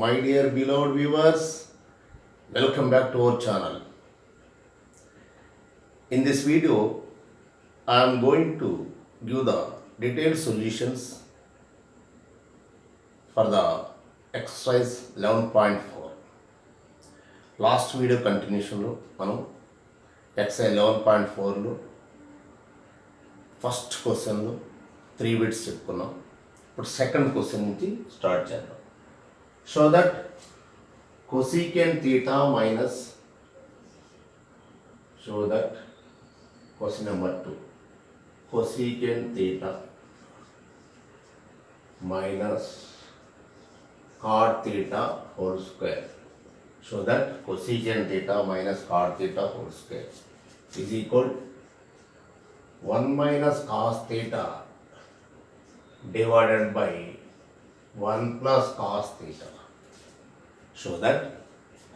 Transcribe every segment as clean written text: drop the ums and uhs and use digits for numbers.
My dear beloved viewers, welcome back to our channel. In this video, I am going to give the detailed solutions for the exercise 11.4. Last video కంటిన్యూషన్లో మనం exercise 11.4లో first క్వశ్చన్లో 3 bits చెప్పుకున్నాం. ఇప్పుడు second question నుంచి start చేద్దాం. Show that cosecant theta minus, show that question number 2, cosecant theta minus cot theta whole square. Show that cosecant theta minus cot theta whole square is equal 1 minus cos theta divided by 1 plus cos theta. Show that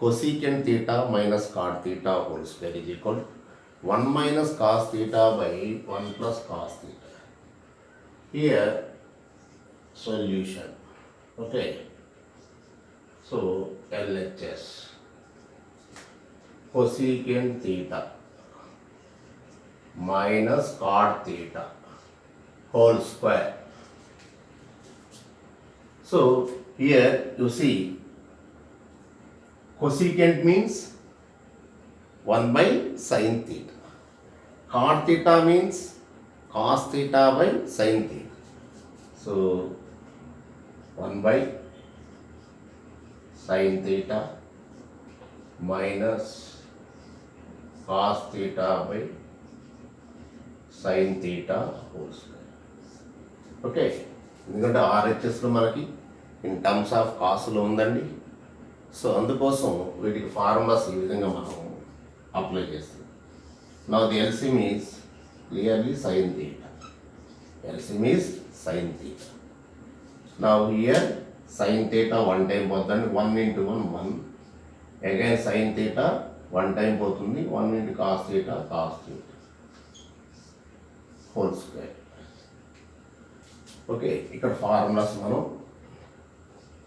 cosecant theta minus cot theta whole square is equal 1 minus cos theta by 1 plus cos theta. Here solution. Okay. So LHS cosecant theta minus cot theta whole square. So here you see cosecant means 1 by sin theta. Cot theta means cos theta by sin theta. So 1 by sin theta minus cos theta by sin theta whole square. Okay, ఎందుకంటే ఆర్హెచ్ఎస్లో మనకి in terms of కాస్ట్లో ఉందండి. So అందుకోసం వీటికి formulas ఈ విధంగా మనం apply చేస్తాం. Now the LCM is clearly sine theta. LCM is sine theta. Now here sin theta 1 time పోతుంది, 1 into 1 1, again sin theta 1 time పోతుంది, 1 into cos theta whole square. Okay, ఇక్కడ ఫార్ములాస్ మనం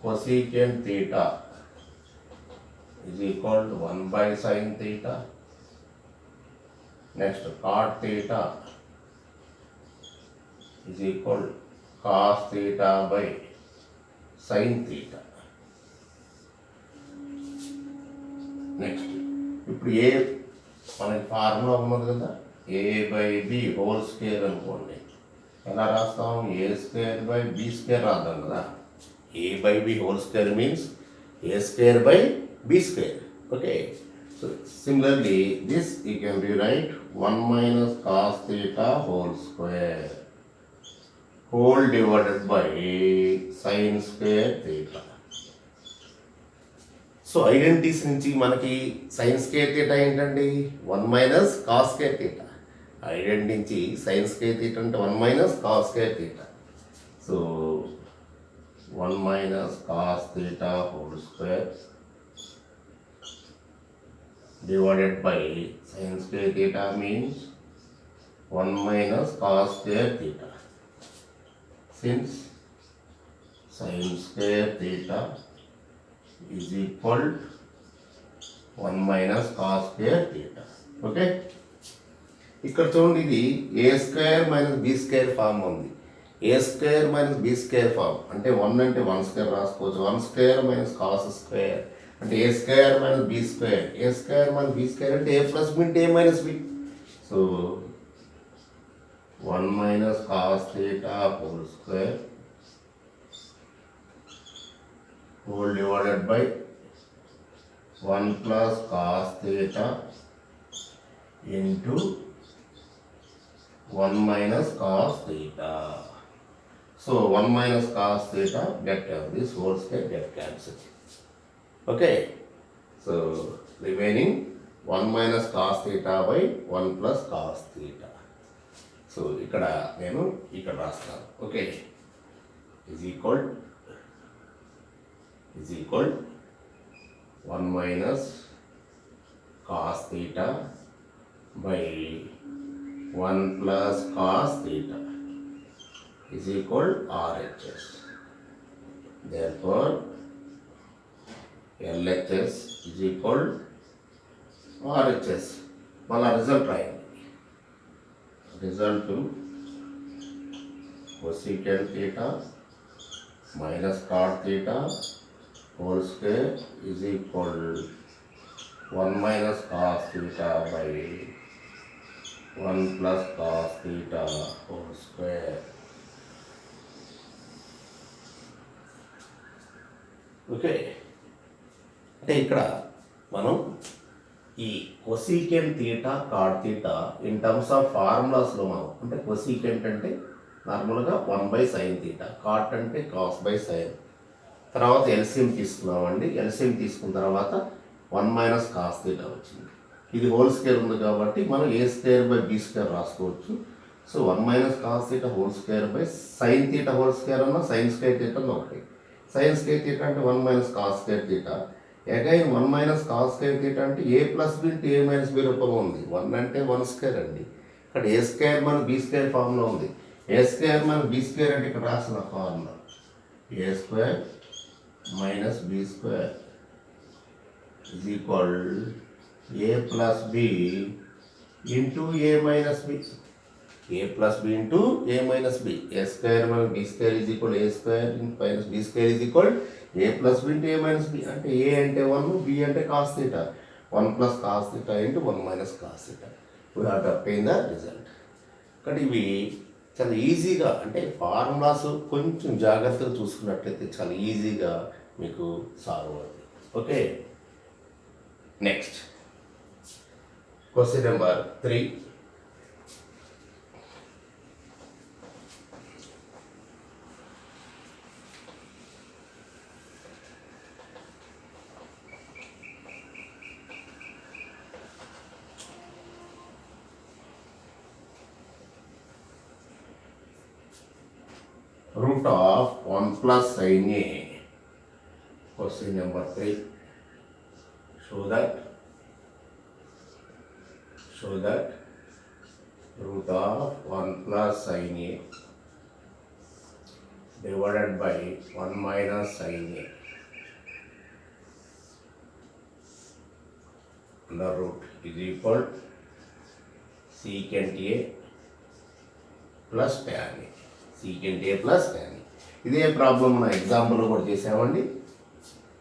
cosecant theta is equal to 1 by sin theta, next cot theta is equal to cos theta by sin theta. Next ఇప్పుడు ఏ మనకి formula ఉన్నది కదా, A by B whole square అనుకోండి. ఎలా రాస్తాం? A square by B square రాద్దాం కదా. A by B whole square means A square by B square. Okay, so similarly this you can rewrite 1 minus cos theta whole square whole divided by sin square theta. So identities నుంచి మనకి sin square theta ఏంటండి? 1 minus cos square theta. Identity నుంచి sin square theta అంటే 1 minus cos square theta. So 1 minus cos theta whole square divided by sin square theta means 1 minus cos square theta. Since sin square theta is equal to 1 minus cos square theta. Okay, ఇక్కడ చూడండి, ఇది A square minus B square form ఉంది. A square minus B square form అంటే 1 అంటే 1 square రాసుకోవచ్చు. 1 square minus cos square అంటే A square minus B square. A square minus B square అంటే A plus B అంటే A minus B. So 1 minus cos theta whole square whole divided by 1 plus cos theta into 1 minus cos theta. So 1 minus cos theta get this whole square get cancelled. Okay, so remaining 1 minus cos theta by 1 plus cos theta. So ఇక్కడ నేను ఇక్కడ రాస్తాను. Okay, is equal 1 minus cos theta by 1 plus cos theta is equal RHS. Therefore LHS is equal RHS. మళ్ళీ result రాయండి. Result cosecant theta minus cot theta whole square is equal 1 minus cos theta by 1 plus cos theta whole square. Okay, అంటే ఇక్కడ మనం ఈ cosecant theta cot theta in terms of ఫార్ములాస్లో మనం అంటే cosecant అంటే నార్మల్గా 1/sin థీటా, కాట్ అంటే కాస్ బై సైన్. తర్వాత ఎల్సిఎం తీసుకున్నామండి. ఎల్సిఎం తీసుకున్న తర్వాత 1 మైనస్ కాస్ థీటా వచ్చింది. ఇది హోల్ స్క్వేర్ ఉంది కాబట్టి మనం ఏ స్క్వేర్ బై బి స్క్వేర్ రాసుకోవచ్చు. So 1 minus cos theta whole square by sine theta whole square అన్న సైన్ స్క్వేర్ థీటా అన్న ఒకటి. సైన్ స్క్వేర్ థీటా అంటే 1 minus cos square theta. Again 1 minus cos square theta అంటే A plus B into A minus B రూపంలో ఉంది. 1 అంటే 1 square అండి. ఇక్కడ ఏ స్క్వేర్ మన బి స్క్వేర్ ఫార్ములా ఉంది. ఏ స్క్వేర్ మన బి స్క్వేర్ అంటే ఇక్కడ రాసిన formula A square minus B square is equal a plus b into a minus b. a plus b into a minus b. a square minus b square is equal a square minus b square is equal a plus b into a minus b. అంటే a అంటే 1, b అంటే cos theta. 1 plus cos theta into 1 minus cos theta. We have to obtain the result. కాబట్టి ఇవి చాలా ఈజీగా అంటే formulas కొంచెం జాగ్రత్తగా చూసుకున్నట్లయితే చాలా ఈజీగా మీకు సాల్వ్ అవుతుంది. Okay, next question number 3. Root of 1 plus sin A. Question number 3. Show that root of 1 plus sin A divided by 1 minus sin A under root is equal secant A plus tan A. secant A plus tan A. ఇదే problem మన ఎగ్జాంపుల్లో కూడా చేసామండి.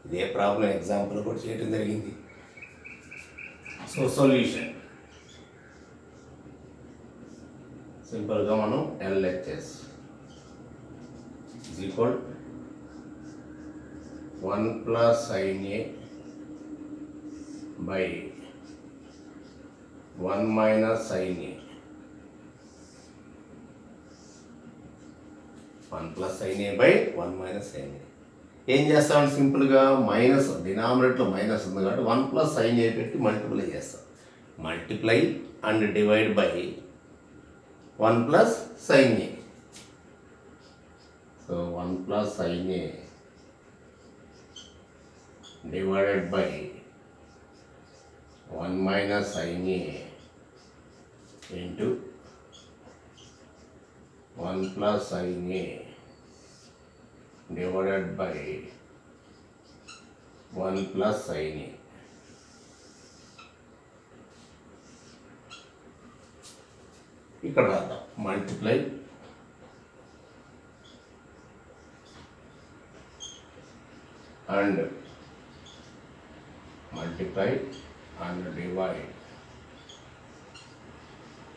ఇదే problem example కూడా చేయడం జరిగింది. So solution సింపుల్గా మనం LHS is equal 1 plus sin A by 1 minus sin A. 1 plus sin A by 1 minus sin A. ఏం చేస్తామంటే సింపుల్గా మైనస్ డినామినేటర్లో మైనస్ ఉంది కాబట్టి 1 ప్లస్ సైన్ ఏ పెట్టి మల్టిప్లై చేస్తాం. Multiply and divide by 1 plus sine A. So 1 plus sine A divided by 1 minus sine A into 1 plus sine A divided by 1 plus sin A. ఇక్కడ రాద్దాం multiply and divide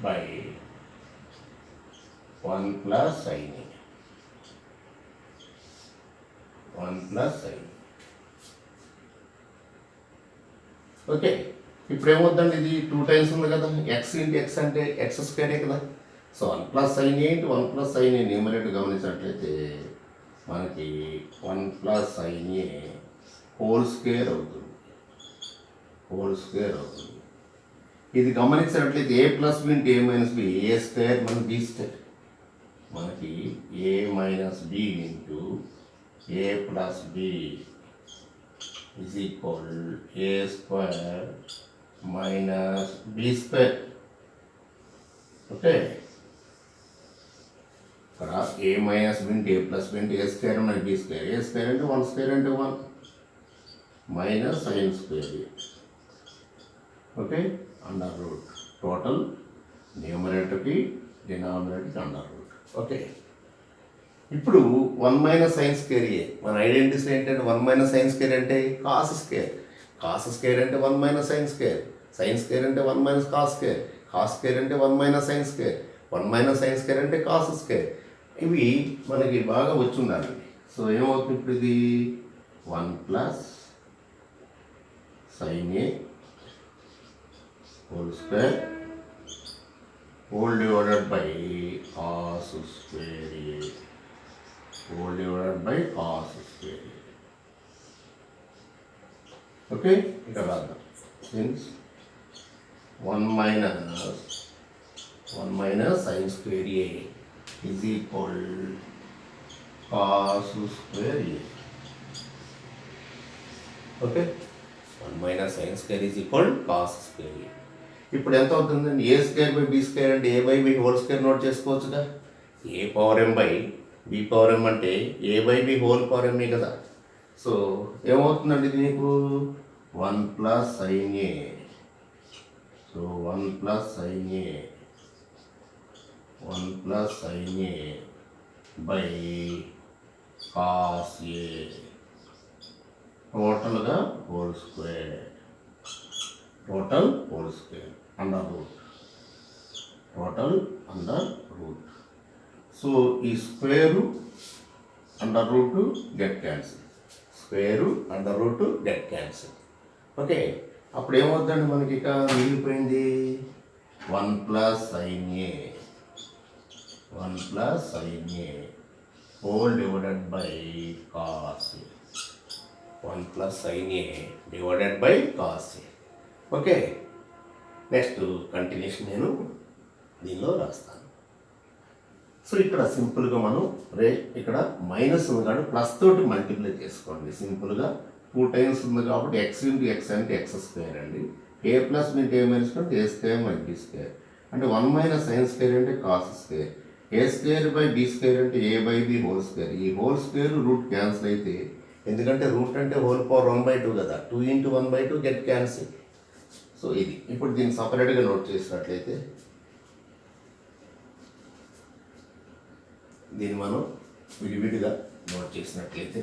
by 1 plus sin A. 1 plus sin. Okay, ఇప్పుడు ఏమవుతుందండి, ఇది 2 times ఉంది కదా, X into X అంటే X స్క్వేరే కదా. So 1 plus sine A into 1 plus sine A numerator గమనించినట్లయితే మనకి 1 plus sine A whole square అవుతుంది. ఇది గమనించినట్లయితే A plus B into A minus B, A square మన బి స్క్వేర్, మనకి A minus B into a plus b is equal a square minus b square. Okay, ఇక్కడ a minus b into a plus b into a square and b square. a square into 1 square into 1. minus sin square a. Okay, under root total న్యూమరేటర్కి డినామినేటర్కి under root. Okay, ఇప్పుడు 1 minus sine square ఏ మన identity ఏంటంటే 1 minus sine square అంటే cos square. Cos square అంటే 1 minus sine square. Sign square అంటే 1 minus cos square. Cos square అంటే 1 minus sine square. 1 minus sine square అంటే కాస్ స్క్వేర్. ఇవి మనకి బాగా వచ్చి ఉండాలండి. సో ఏమవుతుంది ఇప్పుడు ఇది 1 plus sine A whole square whole divided by cos square A whole divided by cos square A. Okay, ఇక్కడ రాద్దాం. Since 1 minus sin square a is equal cos square a. Okay, 1 minus sin square is equal cos square a. ఇప్పుడు ఎంత అవుతుందండి? A square by B square అంటే A by B whole square note చేసుకోవచ్చుగా. A power M by B power M అంటే A by B whole power ఎంఏ కదా. So ఏమవుతుందండి ఇది మీకు 1 plus sine A. So 1 plus sine A 1 plus sine A by cos A టోటల్గా whole square. Total whole square under root. Total under root. So ఈ square under root get cancel. Square under root get cancel. Okay, అప్పుడు ఏమవుతుందండి మనకి ఇక మిగిలిపోయింది 1 plus sine A 1 plus sine A whole divided by cos A. 1 plus sine A divided by cos A. Okay, next continuation నేను దీనిలో రాస్తాను. So ఇక్కడ సింపుల్గా మనం ఇక్కడ మైనస్ ఉంది కాబట్టి ప్లస్ తోటి మల్టిప్లై చేసుకోండి. సింపుల్గా 2 టైమ్స్ ఉంది కాబట్టి ఎక్స్ ఇంటూ ఎక్స్ అంటే ఎక్స్ స్క్వేర్ అండి. A plus into A minus అంటే A square minus B square. అంటే 1 మైనస్ సైన్ స్క్వేర్ అంటే cos square. A square by B square అంటే A by B whole square. ఈ whole square root cancel అయితే, ఎందుకంటే route అంటే whole power 1/2 కదా. 2 into 1/2 get cancel. So ఇది ఇప్పుడు దీన్ని సపరేట్గా నోట్ చేసినట్లయితే దీన్ని మనం విడివిడిగా నోట్ చేసినట్లయితే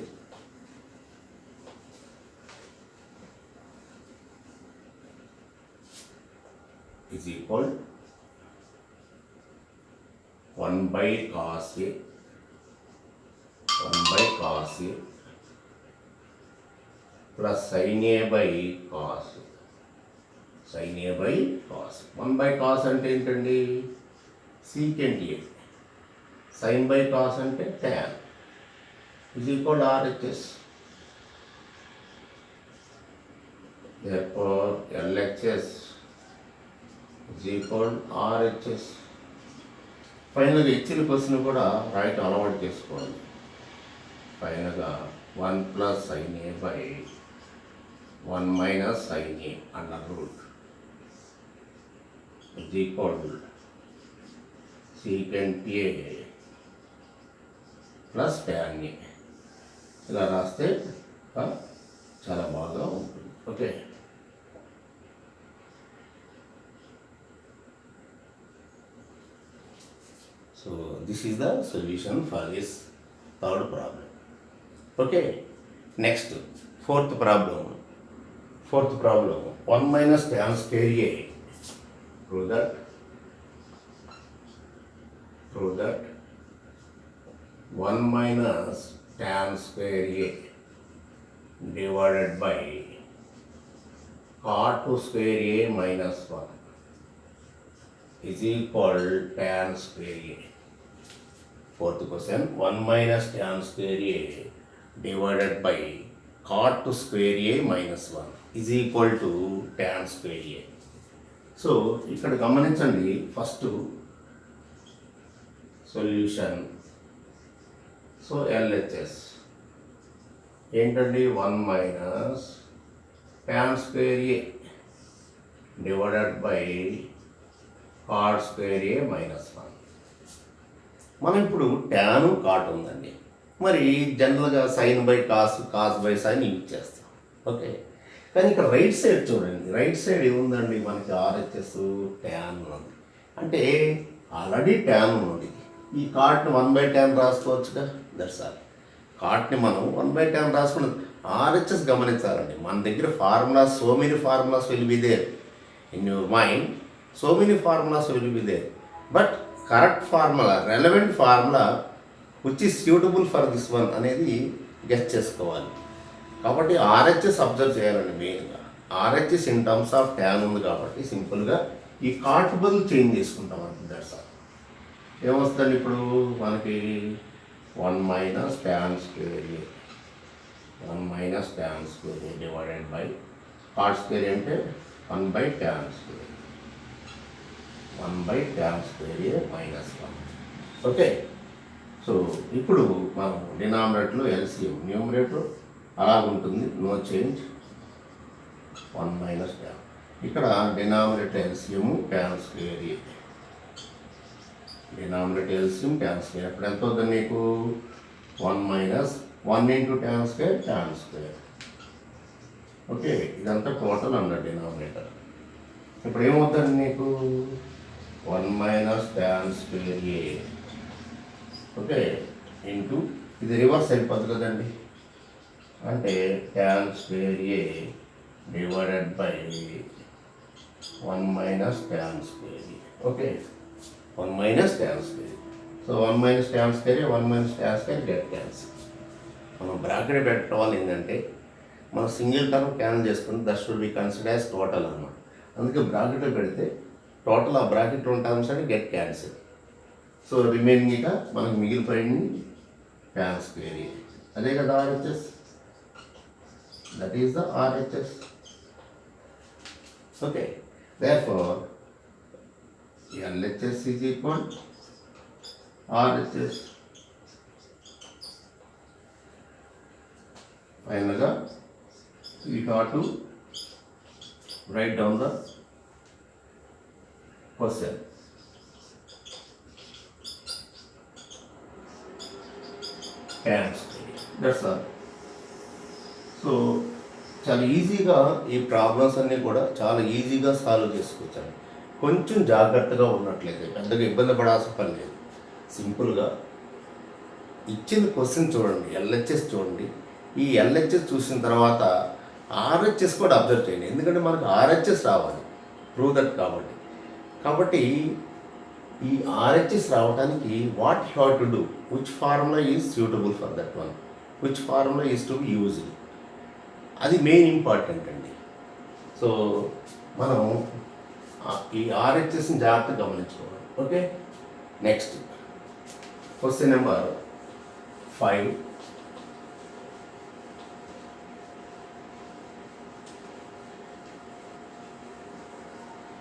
is equal 1 by cos A 1 by cos A plus sin A by cos A. sin A by cos A. 1 by cos అంటే ఏంటండి? secant A. sin by cos అంటే tan is equal to RHS. therefore LHS is equal to RHS. ఫైనల్గా ఇచ్చిన question కూడా రాయటం అలవాటు చేసుకోవాలి. ఫైనల్గా 1 plus sine A by 1 minus sine A under root is equal to secant A plus tan A. ఇలా రాస్తే చాలా బాగా ఉంటుంది. Okay, so this is the solution for this third problem. Okay, next fourth problem 1 minus tan square A. Prove that 1 minus tan square A divided by cot square A minus 1 is equal tan square A. Fourth question, 1 minus tan square A divided by cot square A minus 1 is equal to tan square A. So ఇక్కడ గమనించండి, first solution. So LHS ఏంటండి? 1 minus tan square A divided by cot square A minus 1. మనం ఇప్పుడు tan cot ఉందండి. మరి జనరల్గా sine by cos, cos by sine use చేస్తాం. Okay, కానీ ఇక్కడ రైట్ సైడ్ చూడండి, రైట్ సైడ్ ఏముందండి మనకి ఆర్హెచ్ఎస్ ట్యాన్ ఉంది, అంటే ఆల్రెడీ ట్యాన్ ఉంది. ఈ కార్ట్ని 1/tan రాసుకోవచ్చుగా, దట్స్ ఆల్. కార్ట్ని మనం 1/tan రాసుకున్నది. ఆర్హెచ్ఎస్ గమనించాలండి, మన దగ్గర formulas, so many formulas will be there in your mind, so many formulas will be there, but correct formula, relevant formula which is suitable for this one అనేది guess చేసుకోవాలి. కాబట్టి RHS observe చేయాలండి మెయిన్గా. RHS in terms of tan ఉంది కాబట్టి సింపుల్గా ఈ cart బదులు చేంజ్ చేసుకుంటాం అండి, దట్స్ ఆల్. ఏమొస్తుంది ఇప్పుడు మనకి 1 - tan square A, 1 - tan square A divided by cart square అంటే 1/tan square, 1/tan square A - 1. Okay, so ఇప్పుడు మనం డినామినేటర్లో ఎల్సిఎం, న్యూమరేటర్ అలా ఉంటుంది, నో చేంజ్, 1 - tan. ఇక్కడ denominator LCM tan square A, denominator LCM tan square. అప్పుడు ఎంత అవుతుంది నీకు 1 - 1 × tan square, tan square. Okay, ఇదంతా టోటల్ అన్నట్టు డినామినేటర్. ఇప్పుడు ఏమవుతుంది నీకు 1 - tan square A, okay, into ఇది రివర్స్ అయిపోతుంది కదండి, అంటే tan square A divided by 1 - tan square A. Okay, 1 - tan square. So 1 - tan square, 1 - tan square get cancel. మనం బ్రాకెట్ పెట్టుకోవాలి ఏంటంటే మనం సింగిల్ టర్మ్ క్యాన్సిల్ చేసుకుని that should be consider as total అన్నమాట. అందుకే బ్రాకెట్లో పెడితే టోటల్ ఆ బ్రాకెట్ 2 టర్మ్స్ అని గెట్ క్యాన్సిల్. సో రిమైనింగ్గా మనకు మిగిలిపోయింది tan square A. అదే కదా RHS, that is the RHS. Okay, therefore LHS is equal RHS. Finally, we got to write down the question. Tan square. That's all. So చాలా ఈజీగా ఈ problems అన్నీ కూడా చాలా ఈజీగా సాల్వ్ చేసుకోవచ్చండి. కొంచెం జాగ్రత్తగా ఉన్నట్లయితే పెద్దగా ఇబ్బంది పడాల్సిన పని లేదు. సింపుల్గా ఇచ్చిన క్వశ్చన్ చూడండి, ఎల్హెచ్ఎస్ చూడండి. ఈ ఎల్హెచ్ఎస్ చూసిన తర్వాత ఆర్హెచ్ఎస్ కూడా అబ్జర్వ్ చేయండి, ఎందుకంటే మనకు ఆర్హెచ్ఎస్ రావాలి, ప్రూవ్ దట్. కాబట్టి ఈ ఆర్హెచ్ఎస్ రావడానికి what have to do, which formula is suitable for that one, which formula is to be used, అది మెయిన్ ఇంపార్టెంట్ అండి. సో మనం ఈ ఆర్హెచ్ఎస్ని జాగ్రత్తగా గమనించుకోవాలి. Okay, next question number 5.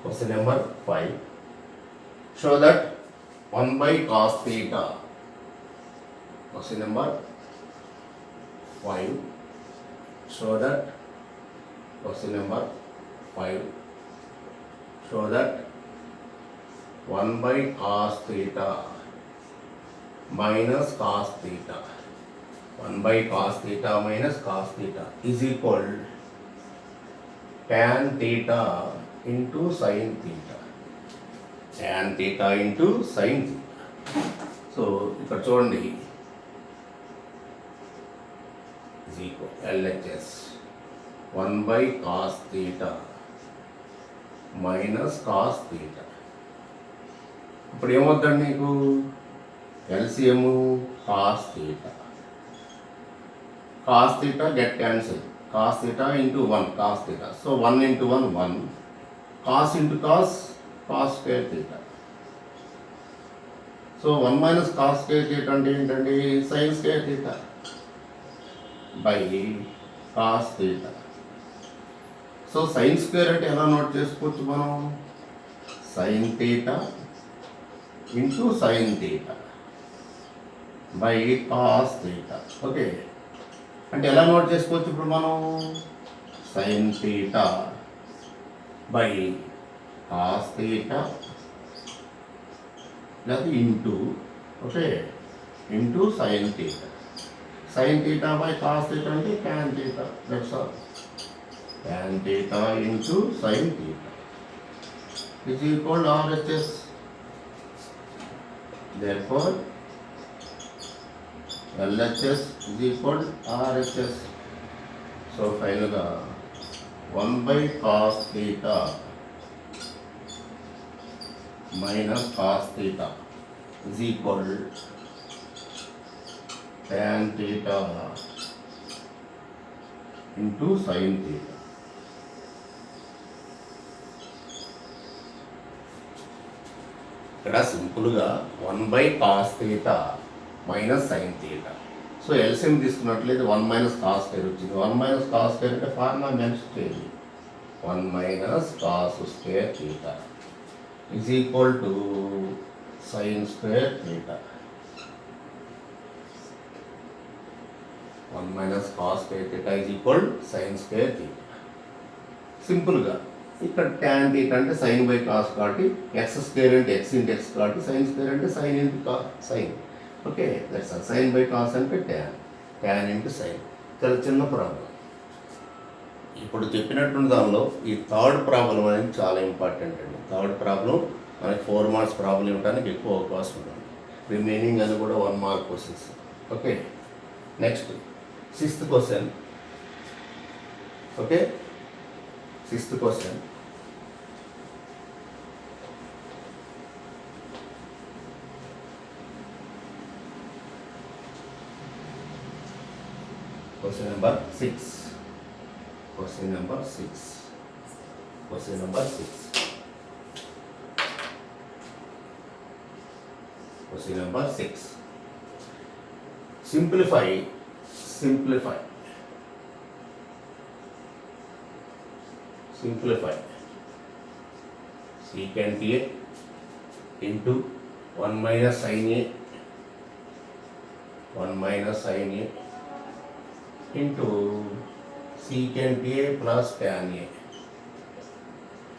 Question number 5. Show that 1/cos theta. Question number 5. Show that question number 5. Show that 1/cos theta minus cos theta, 1/cos theta minus cos theta is equal tan theta into sin theta, tan theta into sin theta. So ఇక్కడ చూడండి, is equal LHS 1/cos theta minus cos theta. ఇప్పుడు ఏమవుతుంది నీకు LCM cos theta, cos theta get cancel, cos theta into 1 cos theta, so 1 into 1 1, cos into cos, cos square theta. So 1 minus cos square theta అంటే ఏంటండి, sin square theta by cos theta. So sin square అంటే ఎలా note చేసుకోవచ్చు మనం, sin theta into sin theta by cos theta. Okay, అంటే ఎలా note చేసుకోవచ్చు ఇప్పుడు మనం, sin theta by cos theta లేకపోతే into, okay, into sin theta. sin theta by cos theta అంటే tan theta, that's all. tan theta into sin theta is equal to RHS. Therefore, LHS is equal to RHS. So, finally, 1 by cos theta minus cos theta is equal to tan theta into sin theta. ఇక్కడ సింపుల్గా 1 by cos theta minus sine theta. So LCM తీసుకున్నట్లయితే 1 minus cos square వచ్చింది. 1 minus cos square అంటే formula mention చేయాలి. 1 minus cos square theta is equal to sign square theta. 1 minus cos square theta is equal sign square theta. సింపుల్గా ఇక్కడ tan theta అంటే sign by cos కాబట్టి X square అంటే X into X కాబట్టి sign square అంటే sign into sign. Okay, that's sign by cos అంటే tan into sine. చాలా చిన్న ప్రాబ్లం. ఇప్పుడు చెప్పినటువంటి దానిలో ఈ థర్డ్ ప్రాబ్లం అనేది చాలా ఇంపార్టెంట్ అండి. థర్డ్ ప్రాబ్లం మనకి 4 మార్క్స్ ప్రాబ్లం ఇవ్వడానికి ఎక్కువ అవకాశం ఉంటుంది. రిమైనింగ్ అని కూడా 1 mark questions. Okay, next 6th question. Okay, 6th question. Question number 6. Question number 6. Question number 6. Question number 6. Simplify. Simplify. Simplify. Secant A into 1 minus sin A. 1 minus sin A into secant A plus tan A.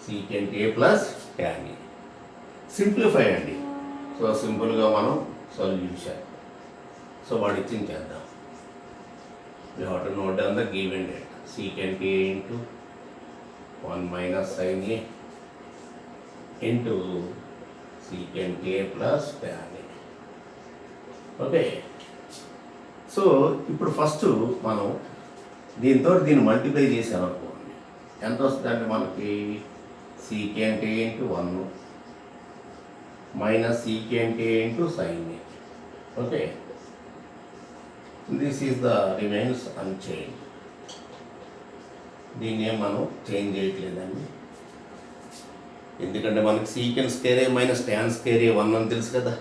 Secant A plus tan A. Simplify అండి. So సింపుల్గా మనం solution. So వాడు ఇచ్చింది చేద్దాం. We have to note down the given data. Secant A into 1 minus sin A into secant A plus tan A. Okay, so ఇప్పుడు first మనం దీంతో దీన్ని మల్టిప్లై చేసామనుకోండి. ఎంత వస్తుందంటే మనకి secant A into 1 minus secant A into sine A. Okay, this is the remains unchanged. దీన్ని ఏం మనం చేంజ్ చేయట్లేదండి, ఎందుకంటే మనకి సీకెంట్ స్క్వేర్ ఏ మైనస్ ట్యాన్ స్క్వేర్ ఏ 1 అని తెలుసు కదా.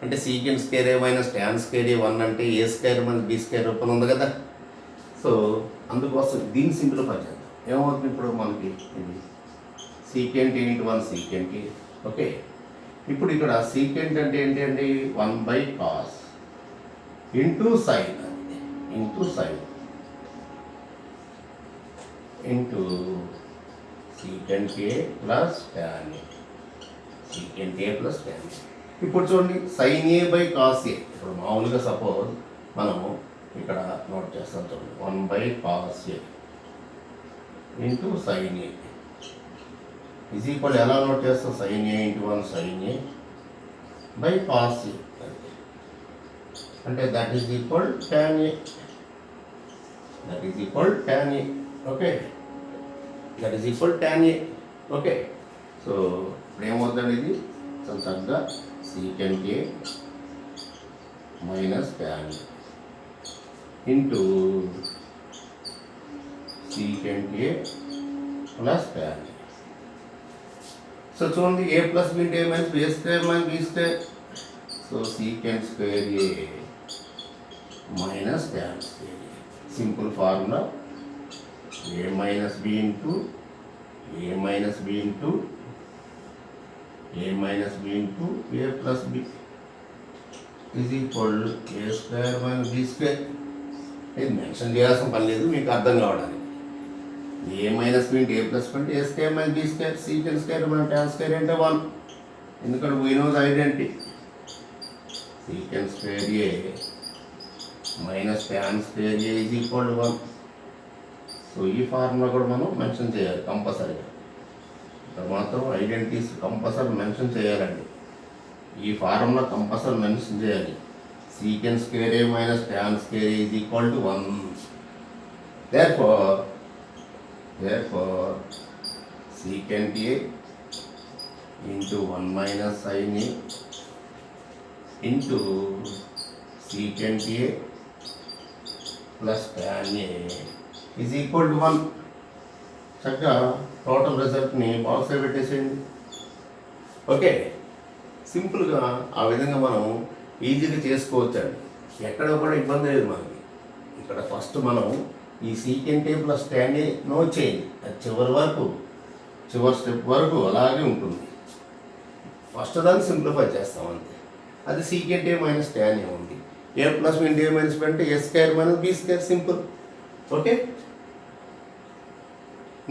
అంటే సీకెంట్ స్క్వేర్ ఏ మైనస్ ట్యాన్ స్క్వేర్ ఏ 1 అంటే A square minus B square రూపం ఉంది కదా. సో అందుకోసం దీన్ని సింప్లిఫై చేద్దాం. ఏమవుతుంది ఇప్పుడు మనకి ఇది secant A into 1 secant A. Okay, ఇప్పుడు ఇక్కడ సీకెంట్ అంటే ఏంటి అండి, 1 by cos into sine into sine into secant A plus tan A. Secant A plus tan A. ఇప్పుడు చూడండి sine A by cos A. ఇప్పుడు మామూలుగా సపోజ్ మనము ఇక్కడ నోట్ చేస్తాం చూడండి, 1 by cos A into sine A is equal ఎలా note చేస్తాం, sine A into 1 sine A by cos ఏ అంటే that is equal tan A. That is equal tan A. Okay, that is equal tan A. Okay, so ఇప్పుడు ఏమవుతుంది, ఇది చాలా చక్కగా secant A minus tan A into secant A plus tan A. So చూడండి A plus B into A minus B square minus B square. So secant square A minus tan square A. Simple formula A minus B into A minus B into A minus B into A plus B is equal to A square minus B square. ఇది mention చేయాల్సిన పని లేదు, మీకు అర్థం కావడానికి. A minus B into A plus B into A square minus B square. Secant square minus tan square అంటే 1. ఎందుకంటే we know the identity. Secant square A minus tan square A is equal to 1. So ఈ formula కూడా మనం mention చేయాలి కంపల్సరీగా. ఇక్కడ మాత్రం identities compulsory mention చేయాలండి. ఈ ఫార్ములా కంపల్సరీ మెన్షన్ చేయాలి. Secant square A minus tan square A is equal to 1. therefore secant a into 1 minus sin a into secant a plus tan a is equal to 1. చక్కగా total రిజల్ట్ని బాక్స్లో పెట్టేసేయండి. Okay, సింపుల్గా ఆ విధంగా మనం ఈజీగా చేసుకోవచ్చండి. ఎక్కడ కూడా ఇబ్బంది లేదు మనకి. ఇక్కడ ఫస్ట్ మనం ఈ secant A plus tan A no change, అది చివరి స్టెప్ వరకు అలాగే ఉంటుంది. ఫస్ట్ దాన్ని సింప్లిఫై చేస్తాం అంతే. అది secant A minus tan A ఉంది. A plus into A minus B అంటే A square minus B square, simple. Okay,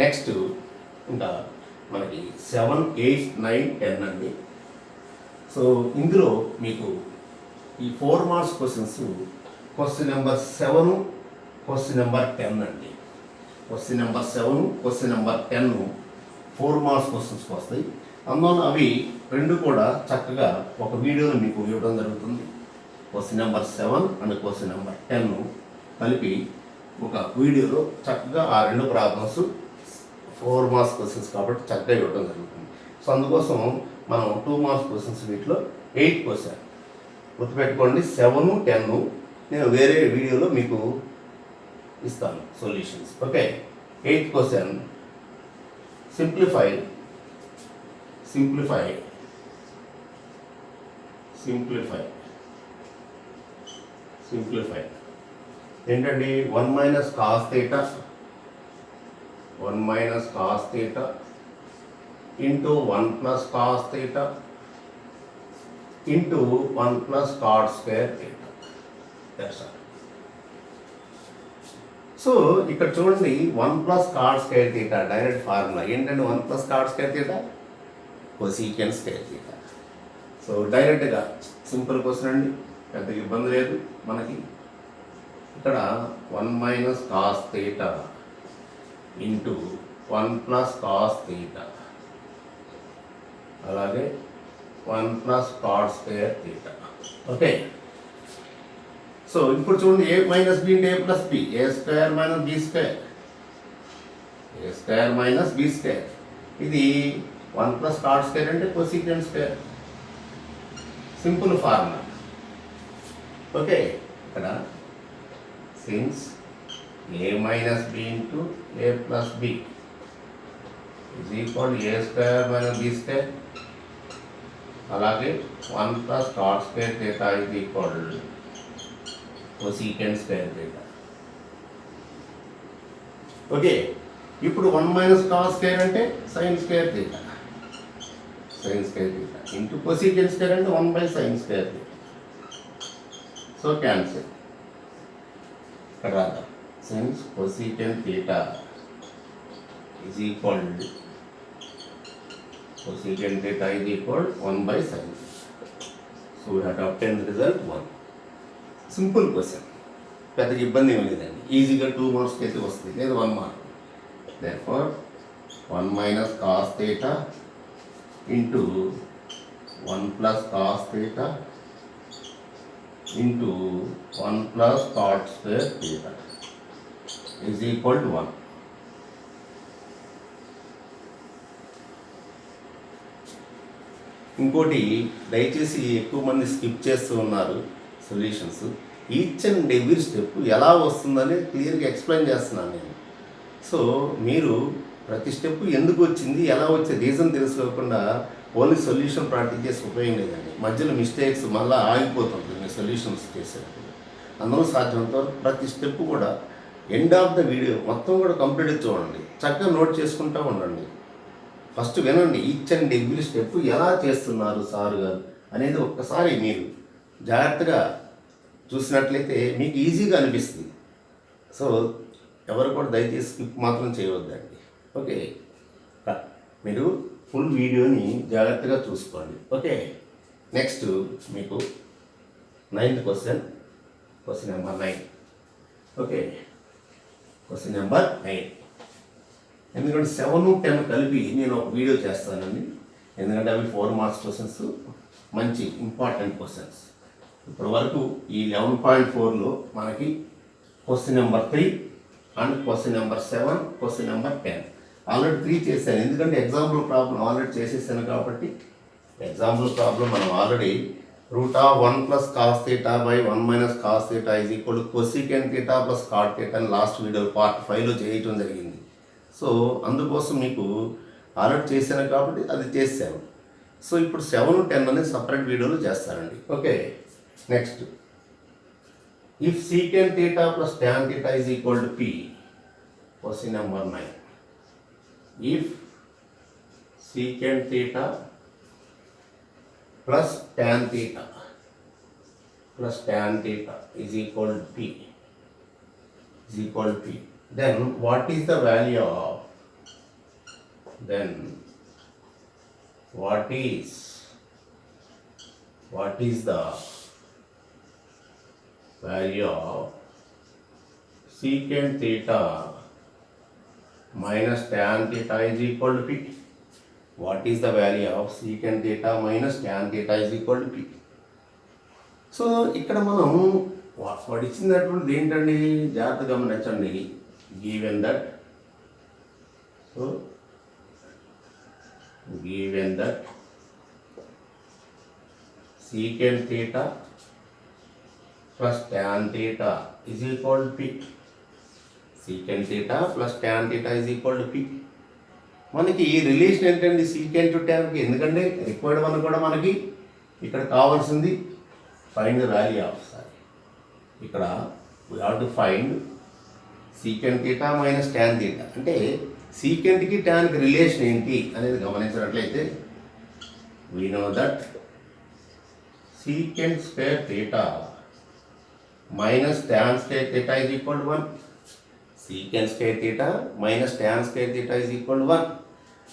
next ఇంకా మనకి 7, 8, 9, 10 అండి. సో ఇందులో మీకు ఈ 4 marks questions question number 7, question number 10 అండి. Question number 7, question number 10 4 marks క్వశ్చన్స్కి వస్తాయి. అందువల్ల అవి రెండు కూడా చక్కగా ఒక వీడియోలో మీకు ఇవ్వడం జరుగుతుంది. Question number 7 and question number 10 కలిపి ఒక వీడియోలో చక్కగా ఆ రెండు ప్రాబ్లమ్స్ 4 మార్క్స్ క్వశ్చన్స్ కాబట్టి చక్కగా ఇవ్వడం జరుగుతుంది. సో అందుకోసం మనం 2 మార్క్స్ క్వశ్చన్స్ వీటిలో 8 క్వశ్చన్ గుర్తుపెట్టుకోండి. 7, 10 నేను వేరే వీడియోలో మీకు ఇస్తాను solutions. Okay, 8th question simplify ఏంటండి? 1 minus cos theta into 1 plus cos theta into 1 plus cot square theta. That's all. So ఇక్కడ చూడండి, 1 plus cot square theta direct formula ఏంటంటే 1 plus cot square theta cosecant square theta. So డైరెక్ట్గా simple question అండి, పెద్ద ఇబ్బంది లేదు మనకి. ఇక్కడ 1 minus cos theta into 1 plus cos theta అలాగే 1 plus cot square theta. Okay, so ఇప్పుడు చూడండి, ఏ మైనస్ బి అంటే A plus B, A square minus B square. ఇది 1 ప్లస్ కాట్ స్క్వేర్ అంటే cosecant square, simple formula. Okay, ఇక్కడ since A minus B into A plus B is equal A square minus B square అలాగే 1 plus cot square theta is equal cosecant square theta. Okay, ఇప్పుడు 1 minus cos square అంటే sine square theta into cosecant square అంటే 1 by sine square theta. So cancel. ఇక్కడ రాదా, since cosecant theta is equal 1 by sin. So we have to obtain the result 1. Simple question, పెద్ద ఇబ్బంది ఏమి లేదండి. ఈజీగా 2 మార్క్స్కి అయితే వస్తుంది, లేదా 1 mark. therefore 1 minus cos theta into 1 plus cos theta into 1 plus cot square theta is equal to 1. ఇంకోటి, దయచేసి ఎక్కువ మంది స్కిప్ చేస్తూ ఉన్నారు solutions. Each and every step ఎలా వస్తుందని క్లియర్గా ఎక్స్ప్లెయిన్ చేస్తున్నాను నేను. సో మీరు ప్రతి స్టెప్ ఎందుకు వచ్చింది, ఎలా వచ్చే రీజన్ తెలుసుకోకుండా ఓన్లీ సొల్యూషన్ ప్రాక్టీస్ చేసి ఉపయోగం లేదండి. మధ్యలో మిస్టేక్స్ మళ్ళీ ఆగిపోతుంది మీరు సొల్యూషన్స్ చేసేటప్పుడు. అందులో సాధ్యమంత వరకు ప్రతి స్టెప్ కూడా ఎండ్ ఆఫ్ ద వీడియో మొత్తం కూడా కంప్లీట్గా చూడండి, చక్కగా నోట్ చేసుకుంటూ ఉండండి. ఫస్ట్ వినండి, ఈచ్ అండ్ ఎవ్రీ స్టెప్ ఎలా చేస్తున్నారు సార్ గారు అనేది ఒక్కసారి మీరు జాగ్రత్తగా చూసినట్లయితే మీకు ఈజీగా అనిపిస్తుంది. సో ఎవరు కూడా దయచేసి స్కిప్ మాత్రం చేయవద్దండి. ఓకే, మీరు ఫుల్ వీడియోని జాగ్రత్తగా చూసుకోండి. ఓకే, నెక్స్ట్ మీకు 9th question number 9. Okay, question number 9. ఎందుకంటే 7, 10 కలిపి నేను ఒక వీడియో చేస్తానండి. ఎందుకంటే అవి 4 మార్క్స్ క్వశ్చన్స్, మంచి ఇంపార్టెంట్ క్వశ్చన్స్. ఇప్పటి వరకు ఈ 11.4లో మనకి question number 3 and question number 7, question number 10 already 3 చేశాను. ఎందుకంటే ఎగ్జాంపుల్ ప్రాబ్లం ఆల్రెడీ చేసేసాను కాబట్టి ఎగ్జాంపుల్ ప్రాబ్లం మనం already √1 + cos θ / 1 - cos θ = cosecant θ + cot θ అని లాస్ట్ వీడియో పార్ట్ 5లో చేయటం జరిగింది. సో అందుకోసం మీకు ఆల్రెడీ చేశాను కాబట్టి అది చేసాను. సో ఇప్పుడు 7, 10 అనేది సపరేట్ వీడియోలో చేస్తానండి. Okay, next if secant θ + tan θ = P. Question number 9. If secant θ plus tan theta is equal to P, then what is the value of what is the value of secant theta minus tan theta is equal to P? What is the value of secant theta minus tan theta is equal to P? So ఇక్కడ మనం వాడు ఇచ్చినటువంటి ఏంటండి, జాగ్రత్తగా గమనించండి. Given that secant theta plus tan theta is equal to P. Secant theta plus tan theta is equal to P. మనకి ఈ relation ఏంటండి సీకెంట్ టు ట్యాన్కి? ఎందుకంటే రిక్వైర్డ్ వన్ కూడా మనకి ఇక్కడ కావాల్సింది ఫైండ్ ద వాల్యూ ఆఫ్ ఇక్కడ we have to find secant theta minus tan theta. అంటే సీకెంట్కి ట్యాన్కి రిలేషన్ ఏంటి అనేది గమనించినట్లయితే we know that secant square theta minus tan square theta is equal to 1. secant square theta minus tan square theta is equal to 1.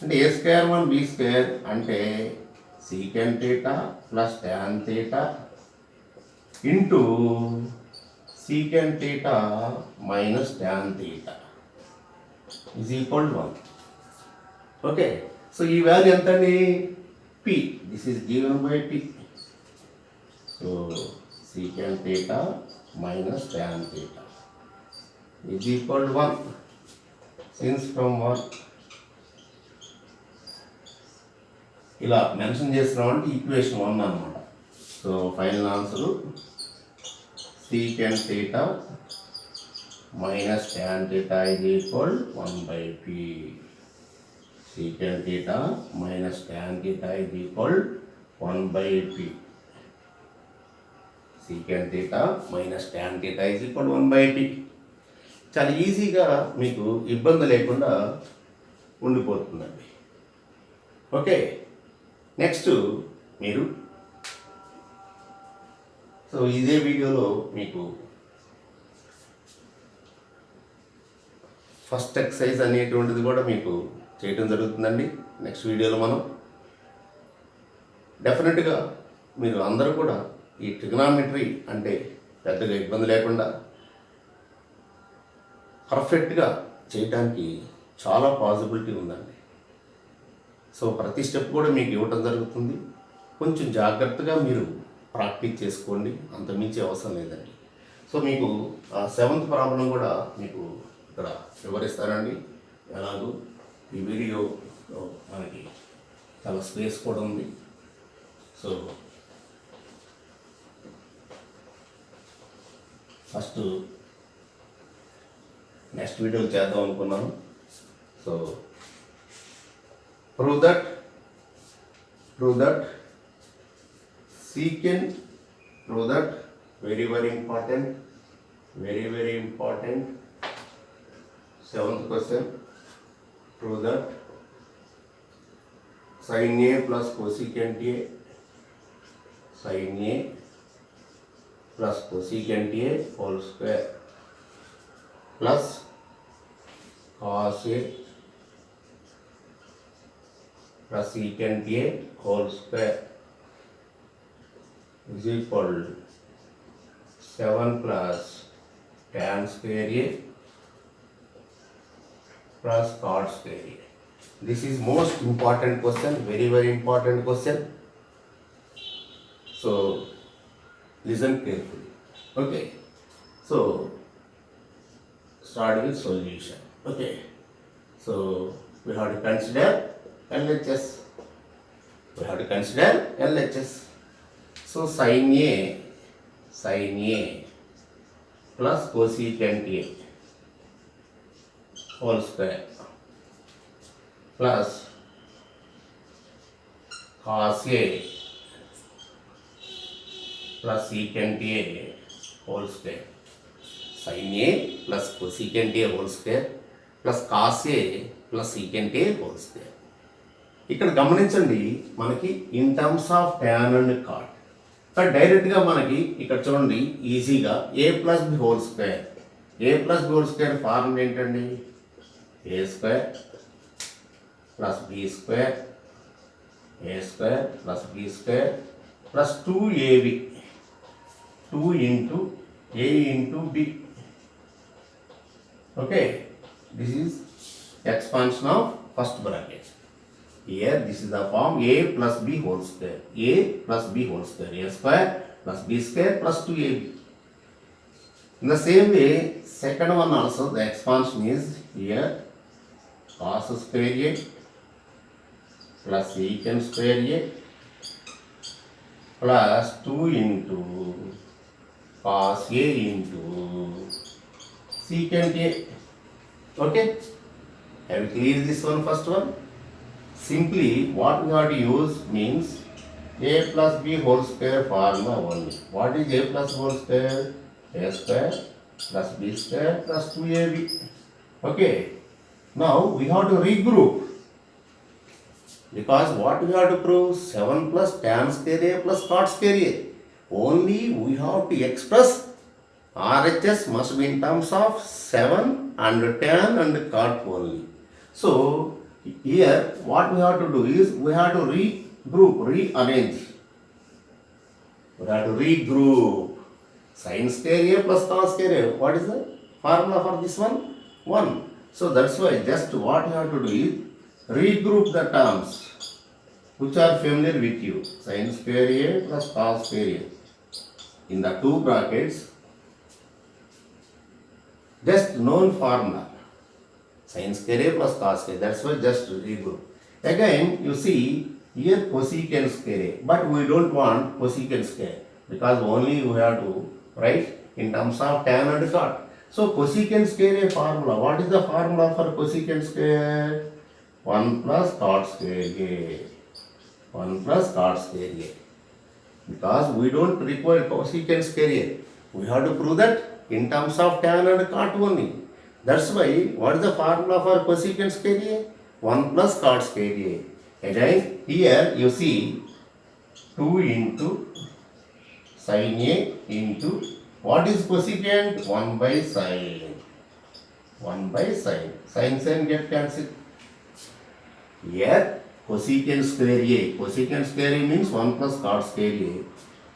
అంటే a square 1 b square అంటే secant theta plus tan theta into secant theta minus tan theta is equal to 1. Okay, so ఈ value ఎంత అండి? P. This is given by P. So secant theta minus tan theta is equal to 1. Since from 1 ఇలా mention చేస్తున్నామంటే equation 1 అన్నమాట. So final answer secant theta minus tan theta is equal 1/P. secant theta minus tan theta is equal 1/P. secant theta minus tan theta is equal 1/P. చాలా ఈజీగా మీకు ఇబ్బంది లేకుండా ఉండిపోతుందండి. Okay, next మీరు so ఇదే వీడియోలో మీకు ఫస్ట్ ఎక్సర్సైజ్ అనేటువంటిది కూడా మీకు చేయటం జరుగుతుందండి. నెక్స్ట్ వీడియోలో మనం డెఫినెట్గా మీరు అందరూ కూడా ఈ ట్రిగనామెట్రీ అంటే పెద్దగా ఇబ్బంది లేకుండా పర్ఫెక్ట్గా చేయడానికి చాలా పాసిబిలిటీ ఉందండి. సో ప్రతి స్టెప్ కూడా మీకు ఇవ్వటం జరుగుతుంది. కొంచెం జాగ్రత్తగా మీరు ప్రాక్టీస్ చేసుకోండి, అంతమించి అవసరం లేదండి. సో మీకు 7th ప్రాబ్లం కూడా మీకు ఇక్కడ వివరిస్తానండి. ఎలాగో ఈ వీడియో మనకి చాలా స్పేస్ కూడా ఉంది. సో ఫస్ట్ నెక్స్ట్ వీడియో చేద్దాం అనుకున్నాను. So prove that secant, prove that very important 7th question. Prove that sin A plus cosecant A whole square plus cos A plus secant A whole square is equal 7 plus tan square A plus cot square A. This is most important question, very very important question. So listen carefully. Okay. So start with solution. Okay. So we have to consider LHS. We have to consider LHS. So sin A plus cosecant A whole square plus cos A plus secant A whole square. Sin A plus cosecant A whole square plus cos A plus secant A whole square. ఇక్కడ గమనించండి, మనకి in terms of tan and cot. కానీ డైరెక్ట్గా మనకి ఇక్కడ చూడండి ఈజీగా A plus B whole square. A plus B whole square formula ఏంటండి? A square plus B square, A square plus B square plus 2ab, 2 into a into b. Okay, this is expansion of first bracket. Here this is the form a plus b whole square, a plus b whole square, a square plus b square plus 2ab. In the same way, second one also the expansion is here cos square a plus secant square a plus 2 into cos a into secant a. Okay, have you cleared this one, first one? Simply what we have to use means a plus b whole square formula only. What is a plus whole square? A square plus b square plus 2ab. Okay, now we have to regroup, because what we have to prove? 7 plus tan square a plus cot square a. Only we have to express RHS must be in terms of 7 and tan and cot only. So here what we have to do is we have to regroup, rearrange. We have to regroup sin square a plus cos square a. What is the formula for this one? 1. So that's why just what you have to do is regroup the terms which are familiar with you. Sin square a plus cos square a. In the two brackets, just known formula. Sin square a plus cos square. That's why just regroup. Again, you see here cosecant square a, but we don't want cosecant square because only we have to write in terms of tan and cot. So cosecant square a formula. What is the formula for cosecant square? 1 plus cot square a. 1 plus cot square a. Because we don't require cosecant square a. We have to prove that in terms of tan and cot only. That's why, what is the formula for cosecant square a? 1 plus cot square a. Again, here you see 2 into sin a into, what is cosecant? 1 by sin. 1 by sin. Sin get cancelled. Here, cosecant square a. Cosecant square a means 1 plus cot square a.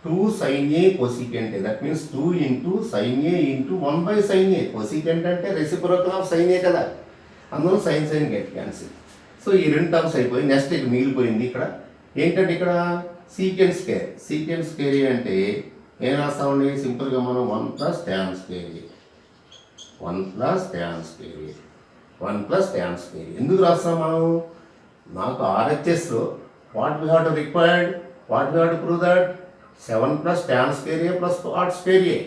2 sin a cosecant a. That means 2 into sin a into 1 by sin a. Cosecant అంటే reciprocal of sin a కదా, అందులో sin get cancelled. So ఈ రెండు terms అయిపోయి next ఇక మిగిలిపోయింది ఇక్కడ ఏంటంటే ఇక్కడ సీకెంట్ స్క్వేర్. సీకెంట్ స్క్వేర్ అంటే ఏం రాస్తామండి? సింపుల్గా మనం 1 plus tan square a. 1 plus tan square a. 1 plus tan square a. ఎందుకు రాస్తాం మనం? నాకు RHS what we have to required? What we have to prove that? 7 plus tan square a plus cot square a.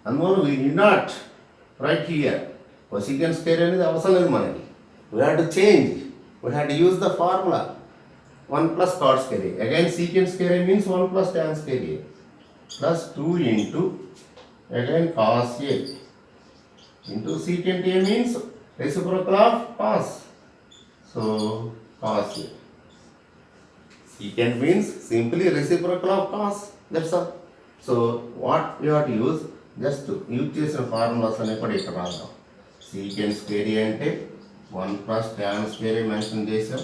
అందువల్ల we need not write here cosecant square అనేది అవసరం లేదు మనకి. We have to change. We have to use the formula 1 plus cot square a. Again secant square a means 1 plus tan square a plus 2 into again cos a into secant a means reciprocal of cos. So cos a. Secant means simply reciprocal of cos. That's all. So what we have to use, just use చేసిన formulas అనేవి కూడా ఇక్కడ రాద్దాం. secant square a అంటే 1 plus tan square a mention చేసాం.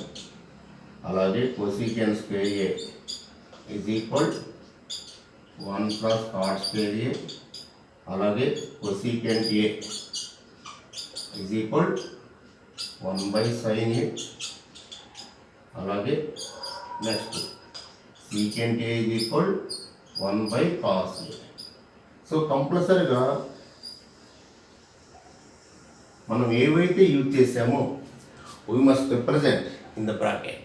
అలాగే cosecant square a is equal 1 plus cot square a. అలాగే cosecant a is equal 1/sin A. అలాగే next secant A is equal 1/cos A. So కంపల్సరీగా మనం ఏవైతే use చేసామో we must represent in the bracket.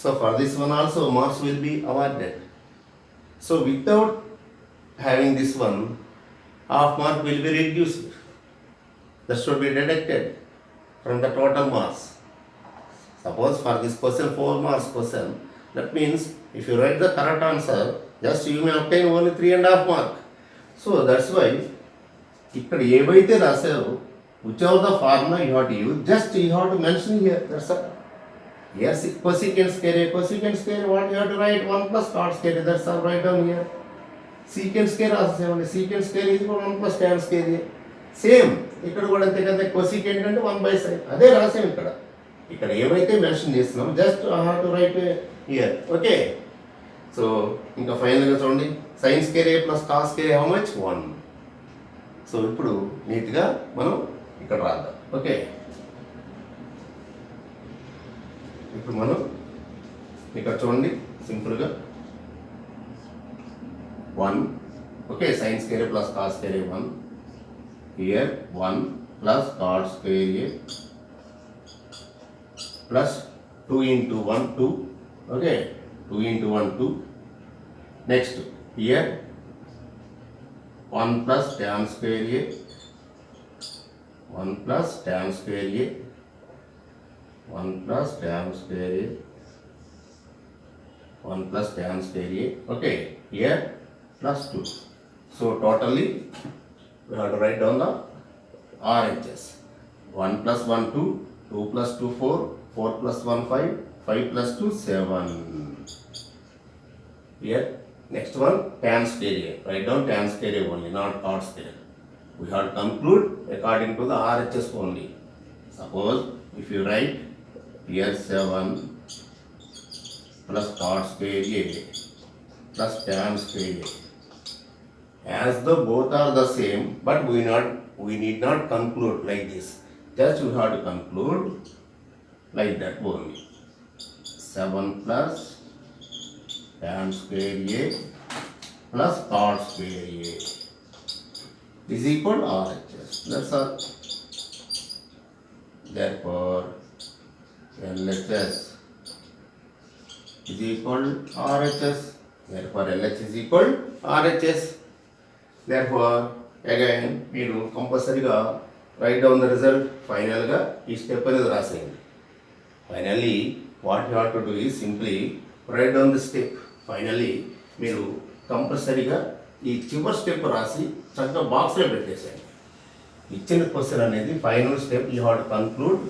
So for this one also marks will be awarded. So without having this one, half mark will be reduced. That should be deducted from the total marks. Suppose for this question 4 marks question, that means if you write the correct answer, just you may obtain only 3.5 mark. So that's why ఇక్కడ ఏవైతే రాశారో whichever the formula you have to use, just you have to mention here. That's all. Yes, cosecant square, what you have to write 1 plus cot square. That's all, write down here. Secant square also, secant square is equal 1 plus tan square. Same. ఇక్కడ కూడా అంతే కదా, cosecant అంటే 1/sin. అదే రాసాం ఇక్కడ. ఇక్కడ ఏవైతే మెన్షన్ చేస్తున్నాం just I have to right here. Okay. So ఇంకా ఫైనల్గా చూడండి, sin square A plus cos square how much? 1. So ఇప్పుడు నీట్గా మనం ఇక్కడ రాద్దాం. ఓకే. ఇప్పుడు మనం ఇక్కడ చూడండి సింపుల్గా 1. Okay, sin square A plus cos square A 1. Here 1 plus cot square A plus 2 into 1 2. Okay, 2 into 1 2. Next here 1 plus tan square A, 1 plus tan square A, 1 plus tan square A, 1 plus tan square A. Okay, here plus 2. So totally we have to write down the RHS. 1 plus 1 2, 2 plus 2 4, 4 plus 1 5, 5 plus 2 7. Here next one, tan square A. Write down tan square A only, not cot square. We have to conclude according to the RHS only. Suppose if you write here 7 plus cot square A plus tan square A. As though both are the same, but we need not conclude like this. Just we have to conclude like that only. 7 plus tan square A plus cot square A is equal to RHS. That's all. Therefore, LHS is equal to RHS. Therefore, LH is equal to RHS. Therefore, again, మీరు కంపల్సరీగా write down the result. ఫైనల్గా ఈ step అనేది రాసేయండి. Finally, what you have to do is simply write down the step. Finally మీరు కంపల్సరీగా ఈ చివరి step రాసి చక్కగా బాక్స్లో పెట్టేసేయండి. ఇచ్చిన క్వశ్చన్ అనేది final step you have to conclude.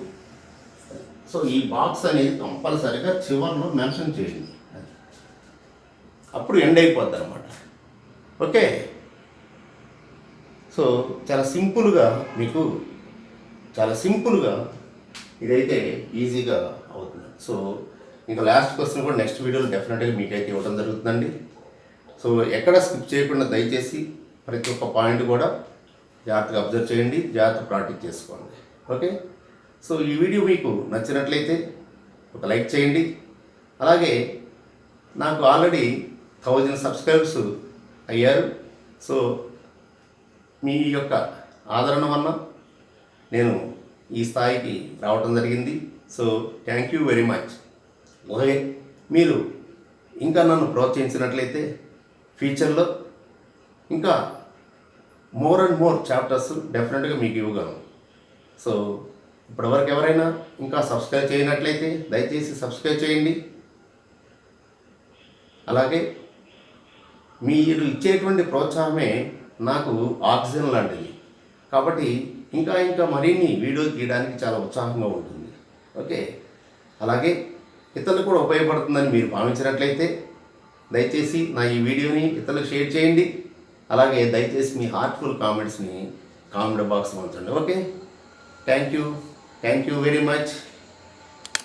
So ఈ బాక్స్ అనేది కంపల్సరీగా చివరిలో మెన్షన్ చేయండి, అప్పుడు ఎండ్ అయిపోద్ది అనమాట. ఓకే. సో చాలా సింపుల్గా మీకు ఇదైతే ఈజీగా అవుతుంది. సో ఇంకా లాస్ట్ క్వశ్చన్ కూడా నెక్స్ట్ వీడియోలో డెఫినెట్గా మీకైతే ఇవ్వడం జరుగుతుందండి. సో ఎక్కడ స్కిప్ చేయకుండా దయచేసి ప్రతి ఒక్క పాయింట్ కూడా జాగ్రత్తగా అబ్జర్వ్ చేయండి, జాగ్రత్త ప్రాక్టీస్ చేసుకోండి. ఓకే. సో ఈ వీడియో మీకు నచ్చినట్లయితే ఒక లైక్ చేయండి. అలాగే నాకు ఆల్రెడీ 1000 సబ్స్క్రైబర్స్ అయ్యారు. సో మీ యొక్క ఆదరణ వల్ల నేను ఈ స్థాయికి రావడం జరిగింది. So thank you very much. అలాగే మీరు ఇంకా నన్ను ప్రోత్సహించినట్లయితే ఫ్యూచర్లో ఇంకా మోర్ అండ్ మోర్ చాప్టర్స్ డెఫినెట్గా మీకు ఇవ్వగలను. సో ఇప్పటివరకు ఎవరైనా ఇంకా సబ్స్క్రైబ్ చేయనట్లయితే దయచేసి సబ్స్క్రైబ్ చేయండి. అలాగే మీరు ఇచ్చేటువంటి ప్రోత్సాహమే నాకు ఆక్సిజన్ లాంటిది. కాబట్టి ఇంకా మరిన్ని వీడియో తీయడానికి చాలా ఉత్సాహంగా ఉంటుంది. ఓకే. అలాగే ఇతరులకు కూడా ఉపయోగపడుతుందని మీరు భావించినట్లయితే దయచేసి నా ఈ వీడియోని ఇతరులకు షేర్ చేయండి. అలాగే దయచేసి మీ హార్ట్ఫుల్ కామెంట్స్ని కామెంట్ బాక్స్లో ఉంచండి. Okay. Thank you very much.